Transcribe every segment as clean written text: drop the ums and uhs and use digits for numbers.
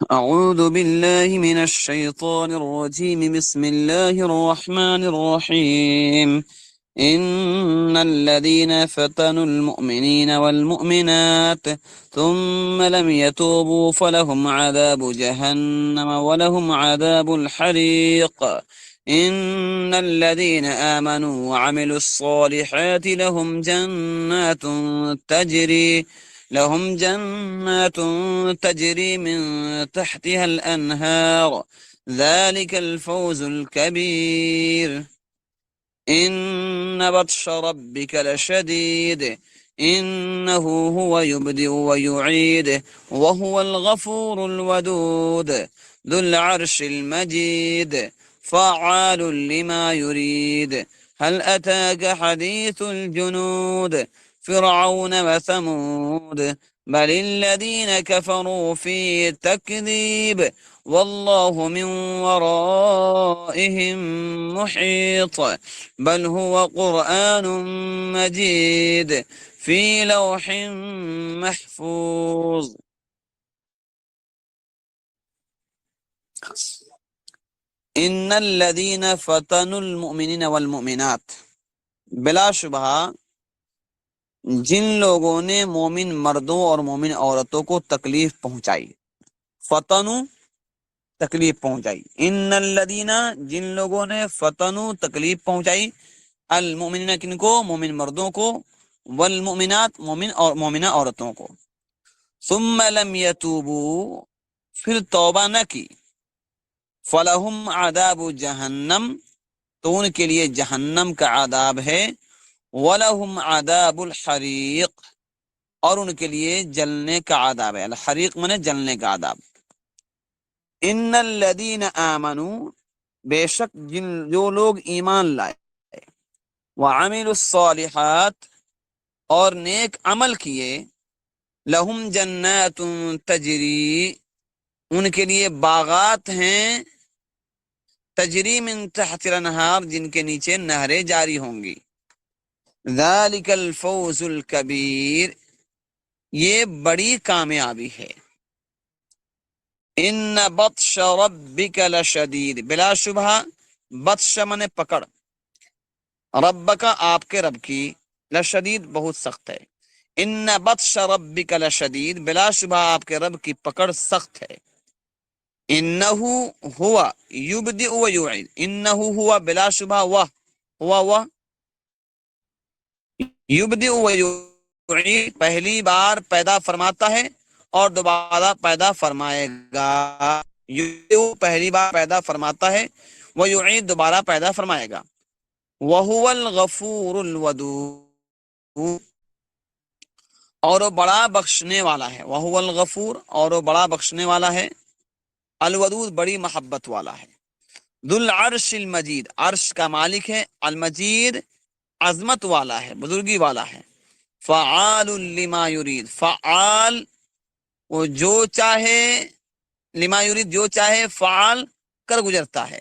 أعوذ بالله من الشيطان الرجيم. بسم الله الرحمن الرحيم. إن الذين فتنوا المؤمنين والمؤمنات ثم لم يتوبوا فلهم عذاب جهنم ولهم عذاب الحريق. إن الذين آمنوا وعملوا الصالحات لهم جنات تجري من تحتها الأنهار. ذلك الفوز الكبير. إن بطش ربك لشديد. إنه هو يبدئ ويعيد وهو الغفور الودود ذو العرش المجيد فعال لما يريد. هل أتاك حديث الجنود فرعون وثمود بل الذين كفروا في تكذيب والله من ورائهم محيط. بل هو قرآن مجيد في لوح محفوظ. ان الذين فتنوا المؤمنین والمؤمنات، بلا شبہ جن لوگوں نے مومن مردوں اور مومن عورتوں کو تکلیف پہنچائی. فتنو تکلیف پہنچائی. ان الذین جن لوگوں نے فتنو تکلیف پہنچائی، المؤمنین کن کو؟ مومن مردوں کو، والمؤمنات مومن اور مومنہ عورتوں کو. ثم لم یتوبو پھر توبہ نہ کی، فلہم عذاب جہنم تو ان کے لیے جہنم کا عذاب ہے، ولہم عذاب الحریق اور ان کے لیے جلنے کا عذاب ہے. الحریق منے جلنے کا عذاب. ان الذین آمنوا بے شک جو لوگ ایمان لائے، وعملوا الصالحات اور نیک عمل کیے، لہم جنات تجری ان کے لیے باغات ہیں، تجری من تحت الانہار جن کے نیچے نہریں جاری ہوں گی. ذالک الفوز الکبیر یہ بڑی کامیابی ہے. ان بطش ربک لشدید بلا شبہ بطش من پکڑ، ربک آپ کے رب کی، لشدید بہت سخت ہے. ان بطش ربک لشدید بلا شبہ آپ کے رب کی پکڑ سخت ہے. انہو ہوا یبدئ و یعید، انہو ہوا بلا شبہ وہ یبدئ و یعید پہلی بار پیدا فرماتا ہے اور دوبارہ پیدا فرمائے گا. یبدئ پہلی بار پیدا فرماتا ہے، وہ یعید دوبارہ پیدا فرمائے گا. وَهُوَ الْغَفُورُ الْوَدُودُ اور وہ بڑا بخشنے والا ہے. وَهُوَ الْغَفُور اور وہ بڑا بخشنے والا ہے، الودود بڑی محبت والا ہے. ذو العرش المجید عرش کا مالک ہے، المجید عظمت والا ہے، بزرگی والا ہے. فعال لما یرید فعال وہ جو چاہے، لما یرید جو چاہے، فعال کر گزرتا ہے.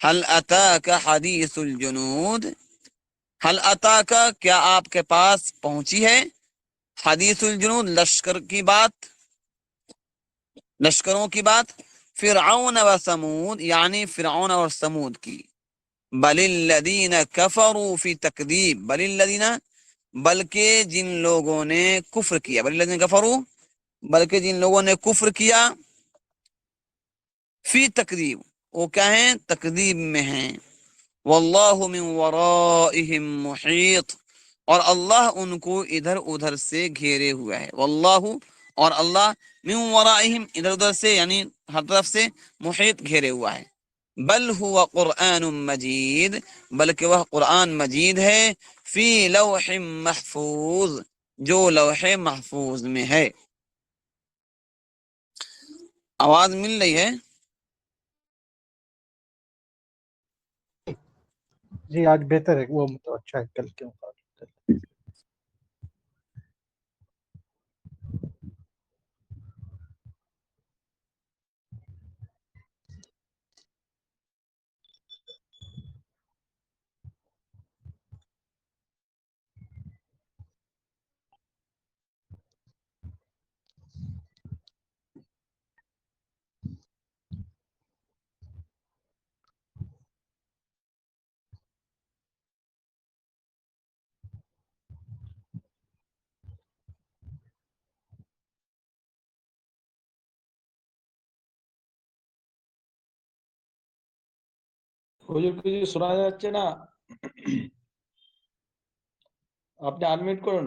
هل اتاک حدیث الجنود هل اتاک کیا آپ کے پاس پہنچی ہے، حدیث الجنود لشکر کی بات، لشکروں کی بات. فرعون و سمود یعنی فرعون اور سمود کی. بل الذین کفروا فی تکذیب بل الذین بلکہ جن لوگوں نے کفر کیا، بل الذین کفروا بلکہ جن لوگوں نے کفر کیا، فی تکذیب وہ کیا ہیں؟ تکذیب میں ہیں. واللہ من ورائہم محیط اور اللہ ان کو ادھر ادھر سے گھیرے ہوا ہے. واللہ اور اللہ من ورائہم ادھر ادھر سے یعنی ہر طرف سے، محیط گھیرے ہوا ہے. بل ہوا قرآن مجید بلکہ وہ قرآن مجید ہے، فی لوح محفوظ جو لوح محفوظ میں ہے. آواز مل رہی ہے؟ جی آج بہتر ہے، وہ تو اچھا ہے کل کے مقابلے. হুজুর কিছু শোনা যাচ্ছে না, আপনি আনমিউট করুন।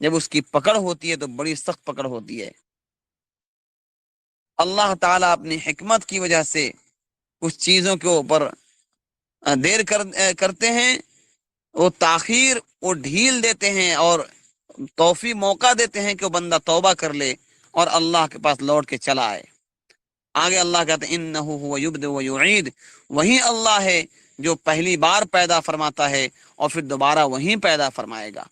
جب اس کی پکڑ ہوتی ہے تو بڑی سخت پکڑ ہوتی ہے۔ اللہ تعالیٰ اپنی حکمت کی وجہ سے کچھ چیزوں کے اوپر کرتے ہیں، وہ تاخیر، وہ ڈھیل دیتے ہیں اور توفیق موقع دیتے ہیں کہ وہ بندہ توبہ کر لے اور اللہ کے پاس لوٹ کے چلا آئے۔ آگے اللہ کہتے ہیں انہ هو یبدئ و یعید، وہی اللہ ہے جو پہلی بار پیدا فرماتا ہے اور پھر دوبارہ وہیں پیدا فرمائے گا۔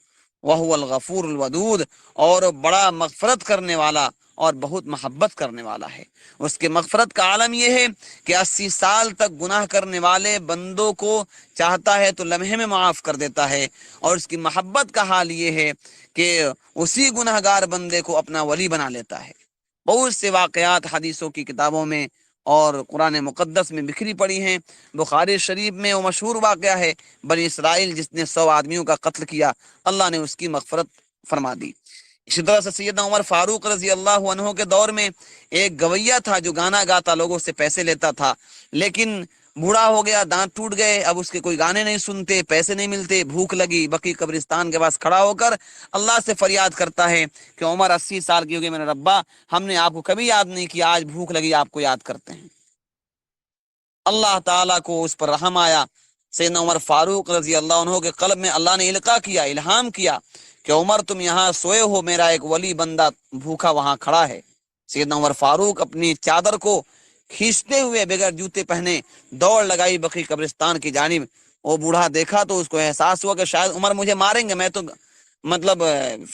وہو الغفور الودود، اور بڑا مغفرت کرنے والا اور بہت محبت کرنے والا ہے۔ اس کے مغفرت کا عالم یہ ہے کہ 80 سال تک گناہ کرنے والے بندوں کو چاہتا ہے تو لمحے میں معاف کر دیتا ہے، اور اس کی محبت کا حال یہ ہے کہ اسی گناہگار بندے کو اپنا ولی بنا لیتا ہے۔ بہت سے واقعات حدیثوں کی کتابوں میں اور قرآن مقدس میں بکھری پڑی ہیں۔ بخاری شریف میں وہ مشہور واقعہ ہے، بنی اسرائیل جس نے 100 آدمیوں کا قتل کیا، اللہ نے اس کی مغفرت فرما دی۔ اسی طرح سے سیدنا عمر فاروق رضی اللہ عنہ کے دور میں ایک گویا تھا جو گانا گاتا، لوگوں سے پیسے لیتا تھا، لیکن بوڑھا ہو گیا، دانت ٹوٹ گئے، اب اس کے کوئی گانے نہیں سنتے، پیسے نہیں ملتے، بھوک لگی، بقی قبرستان کے پاس کھڑا ہو کر اللہ سے فریاد کرتا ہے کہ عمر 80 سال کی ہو گئی، میرے ربا ہم نے آپ کو کبھی یاد نہیں کیا، آج بھوک لگی آپ کو یاد کرتے ہیں۔ اللہ تعالیٰ کو اس پر رحم آیا، سیدنا عمر فاروق رضی اللہ عنہ کے قلب میں اللہ نے القاء کیا، الہام کیا کہ عمر تم یہاں سوئے ہو، میرا ایک ولی بندہ بھوکا وہاں کھڑا ہے۔ سیدنا عمر فاروق اپنی چادر کو کھینچتے ہوئے بغیر جوتے پہنے دوڑ لگائی بقی قبرستان کی جانب۔ وہ بوڑھا دیکھا تو اس کو احساس ہوا کہ شاید عمر مجھے ماریں گے، میں تو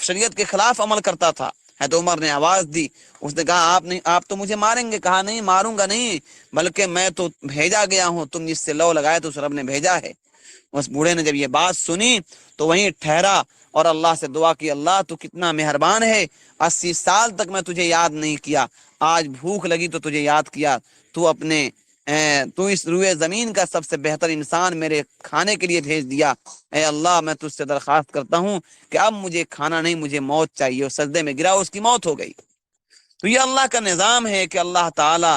شریعت کے خلاف عمل کرتا تھا۔ ہے تو عمر نے آواز دی، اس نے کہا آپ تو مجھے ماریں گے؟ کہا نہیں، ماروں گا نہیں، بلکہ میں تو بھیجا گیا ہوں، تم جس سے لو لگائے تو اس رب نے بھیجا ہے۔ اس بوڑھے نے جب یہ بات سنی تو وہیں ٹھہرا اور اللہ سے دعا کی، اللہ تو کتنا مہربان ہے، 80 سال تک میں تجھے یاد نہیں کیا، آج بھوک لگی تو تجھے یاد کیا، تو اس روئے زمین کا سب سے بہتر انسان میرے کھانے کے لیے بھیج دیا۔ اے اللہ میں تجھ سے درخواست کرتا ہوں کہ اب مجھے کھانا نہیں، مجھے موت چاہیے۔ اور سجدے میں گرا، اس کی موت ہو گئی۔ تو یہ اللہ کا نظام ہے کہ اللہ تعالی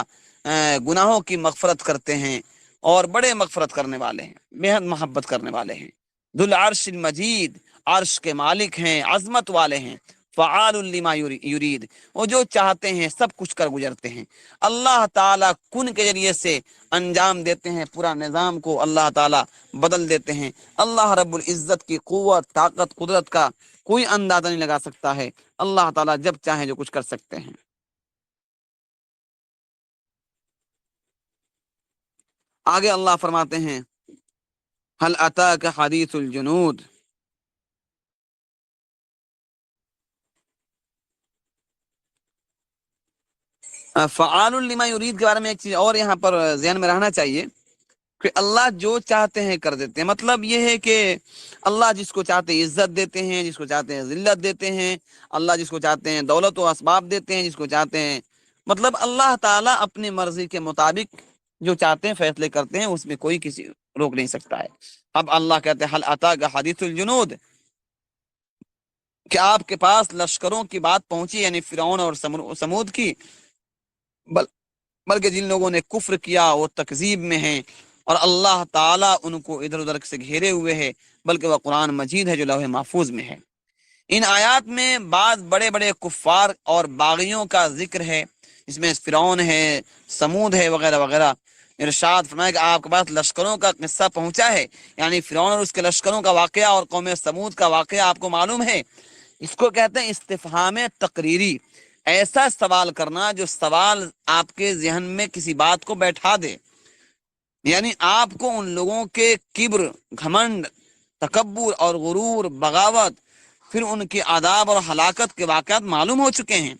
گناہوں کی مغفرت کرتے ہیں اور بڑے مغفرت کرنے والے ہیں، بےحد محبت کرنے والے ہیں۔ ذو العرش المجید، عرش کے مالک ہیں، عظمت والے ہیں۔ فعال لما یرید، وہ جو چاہتے ہیں سب کچھ کر گزرتے ہیں۔ اللہ تعالیٰ کن کے ذریعے سے انجام دیتے ہیں، پورا نظام کو اللہ تعالیٰ بدل دیتے ہیں۔ اللہ رب العزت کی قوت، طاقت، قدرت کا کوئی اندازہ نہیں لگا سکتا ہے۔ اللہ تعالیٰ جب چاہیں جو کچھ کر سکتے ہیں۔ آگے اللہ فرماتے ہیں هل اتاک حدیث الجنود، فعال لما یرید کے بارے میں ایک چیز اور یہاں پر ذہن میں رہنا چاہیے کہ اللہ جو چاہتے ہیں کر دیتے ہیں۔ مطلب یہ ہے کہ اللہ جس کو چاہتے ہیں عزت دیتے ہیں، جس کو چاہتے ہیں ذلت دیتے ہیں، اللہ جس کو چاہتے ہیں دولت و اسباب دیتے ہیں، جس کو چاہتے ہیں، مطلب اللہ تعالیٰ اپنی مرضی کے مطابق جو چاہتے ہیں فیصلے کرتے ہیں، اس میں کوئی کسی روک نہیں سکتا ہے۔ اب اللہ کہتے ہیں حل اتاک حدیث الجنود، کہ آپ کے پاس لشکروں کی بات پہنچی، یعنی فرعون اور سمود کی، بلکہ جن لوگوں نے کفر کیا وہ تکذیب میں ہیں اور اللہ تعالیٰ ان کو ادھر ادھر سے گھیرے ہوئے ہے، بلکہ وہ قرآن مجید ہے جو لوح محفوظ میں ہے۔ ان آیات میں بعض بڑے بڑے کفار اور باغیوں کا ذکر ہے، اس میں فرعون ہے، سمود ہے، وغیرہ وغیرہ۔ ارشاد فرمایا کہ آپ کے پاس لشکروں کا قصہ پہنچا ہے، یعنی فرعون اور اس کے لشکروں کا واقعہ اور قوم سمود کا واقعہ آپ کو معلوم ہے۔ اس کو کہتے ہیں استفہام تقریری، ایسا سوال کرنا جو سوال آپ کے ذہن میں کسی بات کو بیٹھا دے، یعنی آپ کو ان لوگوں کے کبر، گھمنڈ، تکبر اور غرور، بغاوت، پھر ان کے عذاب اور ہلاکت کے واقعات معلوم ہو چکے ہیں۔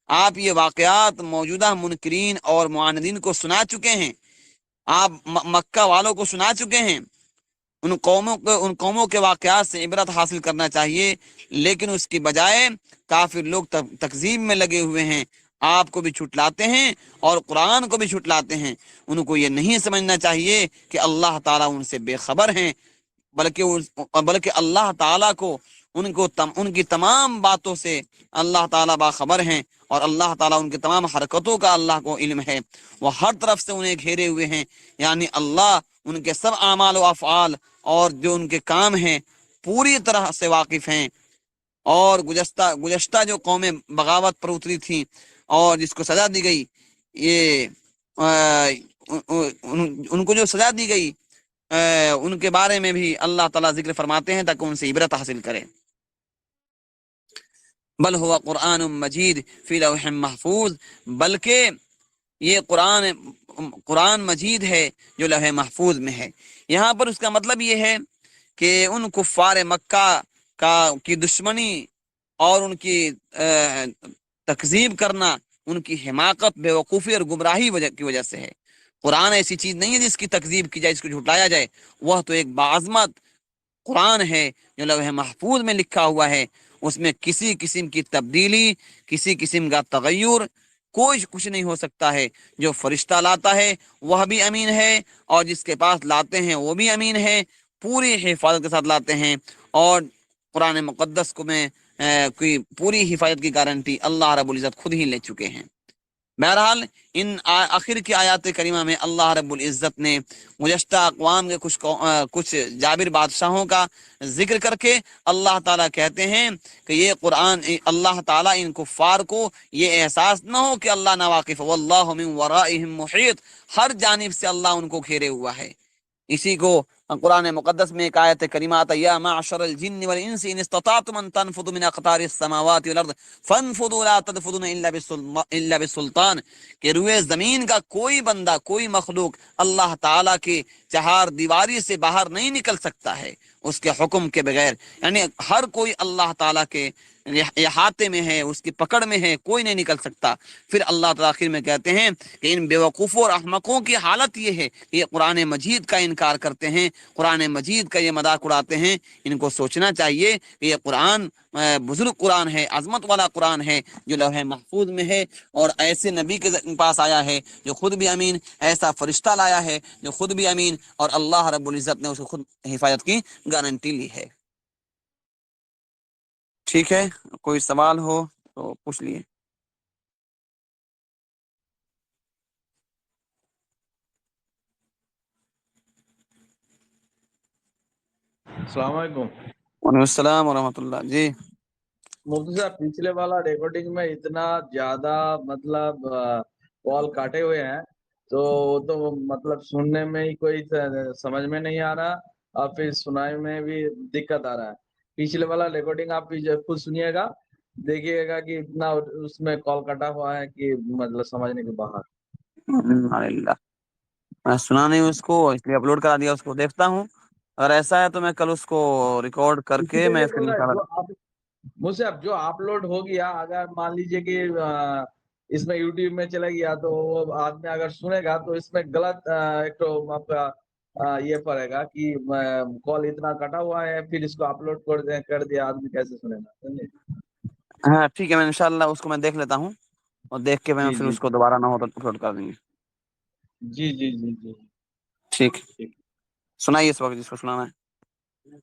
آپ یہ واقعات موجودہ منکرین اور معاندین کو سنا چکے ہیں، آپ مکہ والوں کو سنا چکے ہیں۔ ان قوموں کے واقعات سے عبرت حاصل کرنا چاہیے، لیکن اس کی بجائے کافر لوگ تکذیب میں لگے ہوئے ہیں، آپ کو بھی چھٹلاتے ہیں اور قرآن کو بھی چھٹلاتے ہیں۔ ان کو یہ نہیں سمجھنا چاہیے کہ اللہ تعالیٰ ان سے بے خبر ہیں، بلکہ اللہ تعالیٰ کو ان کی تمام باتوں سے اللہ تعالیٰ باخبر ہیں، اور اللہ تعالیٰ ان کی تمام حرکتوں کا اللہ کو علم ہے۔ وہ ہر طرف سے انہیں گھیرے ہوئے ہیں، یعنی اللہ ان کے سب اعمال و افعال اور جو ان کے کام ہیں پوری طرح سے واقف ہیں، اور گزشتہ جو قومیں بغاوت پر اتری تھیں اور جس کو سزا دی گئی، یہ ان کو جو سزا دی گئی ان کے بارے میں بھی اللہ تعالیٰ ذکر فرماتے ہیں تاکہ ان سے عبرت حاصل کریں۔ بل ہوا قرآن مجید فی لوح محفوظ، بلکہ یہ قرآن مجید ہے جو لوح محفوظ میں ہے۔ یہاں پر اس کا مطلب یہ ہے کہ ان کفار مکہ کی دشمنی اور ان کی تکذیب کرنا ان کی حماقت، بیوقوفی اور گمراہی کی وجہ سے ہے۔ قرآن ایسی چیز نہیں ہے جس کی تکذیب کی جائے، جس کو جھٹلایا جائے، وہ تو ایک باعظمت قرآن ہے جو لوح محفوظ میں لکھا ہوا ہے۔ اس میں کسی قسم کی تبدیلی، کسی قسم کا تغیر، کوئی کچھ نہیں ہو سکتا ہے۔ جو فرشتہ لاتا ہے وہ بھی امین ہے، اور جس کے پاس لاتے ہیں وہ بھی امین ہے، پوری حفاظت کے ساتھ لاتے ہیں۔ اور قرآن مقدس کو میں کوئی پوری حفاظت کی گارنٹی اللہ رب العزت خود ہی لے چکے ہیں۔ بہرحال ان آخر کی آیات کریمہ میں اللہ رب العزت نے گزشتہ اقوام کے کچھ جابر بادشاہوں کا ذکر کر کے اللہ تعالیٰ کہتے ہیں کہ یہ قرآن، اللہ تعالیٰ ان کفار کو یہ احساس نہ ہو کہ اللہ ناواقف، واللہ من ورائہم محیط، ہر جانب سے اللہ ان کو گھیرے ہوا ہے۔ اسی کو قرآن مقدس میں ایک آیت کریمہ آتا ہے، یا معشر الجن والانس ان استطعتم ان تنفذوا من اقطار السماوات والارض فانفذوا لا تنفذون الا بالسلطان، کہ روئے زمین کا کوئی بندہ، کوئی مخلوق اللہ تعالیٰ کی چہار دیواری سے باہر نہیں نکل سکتا ہے اس کے حکم کے بغیر۔ یعنی ہر کوئی اللہ تعالیٰ کے احاطے میں ہے، اس کی پکڑ میں ہے، کوئی نہیں نکل سکتا۔ پھر اللہ تعالیٰ آخر میں کہتے ہیں کہ ان بیوقوفوں اور احمقوں کی حالت یہ ہے کہ یہ قرآن مجید کا انکار کرتے ہیں، قرآن مجید کا یہ مذاق اڑاتے ہیں۔ ان کو سوچنا چاہیے کہ یہ قرآن بزرگ قرآن ہے، عظمت والا قرآن ہے جو لوح محفوظ میں ہے، اور ایسے نبی کے پاس آیا ہے جو خود بھی امین، ایسا فرشتہ لایا ہے جو خود بھی امین، اور اللہ رب العزت نے اس کو خود حفاظت کی گارنٹی لی ہے۔ ٹھیک ہے، کوئی سوال ہو تو پوچھ لیے۔ السلام علیکم وعلیکم السلام ورحمۃ اللہ۔ جی مفتی صاحب، پچھلے والا ریکارڈنگ میں اتنا زیادہ مطلب کال کاٹے ہوئے ہیں تو مطلب سننے میں ہی کوئی سمجھ میں نہیں آ رہا، اور پھر سنائی میں بھی دقت آ رہا ہے۔ پچھلے والا ریکارڈنگ آپ خود سنیے گا، دیکھیے گا کہ اتنا اس میں کال کٹا ہوا ہے کہ مطلب سمجھنے کے باہر۔ میں سنا نہیں اس کو، اس لیے اپلوڈ کرا دیا، اس کو دیکھتا ہوں۔ اگر ایسا ہے تو میں کل اس کو ریکارڈ کر اسی کے لیے میں تو پھر بول رہا ہے، انشاءاللہ۔ جو آپ مجھ سے اب جو اپلوڈ ہو گیا، اگر مان لیجئے کہ اس میں یوٹیوب میں چلا گیا تو وہ آدمی اگر سنے گا تو اس میں غلط ایک تو آپ کا یہ پڑے گا کہ کال اتنا کٹا ہوا ہے، پھر اس کو اپلوڈ کر دیا، آدمی کیسے سنے گا؟ سمجھے؟ ہاں ٹھیک ہے، میں انشاءاللہ اس کو میں دیکھ لیتا ہوں، اور دیکھ کے میں جی پھر جی اس کو دوبارہ نہ ہو تو اپلوڈ کر دیں گے۔ جی جی جی جی ٹھیک، ٹھیک۔ سنائیے اس وقت جس کو سنانا ہے۔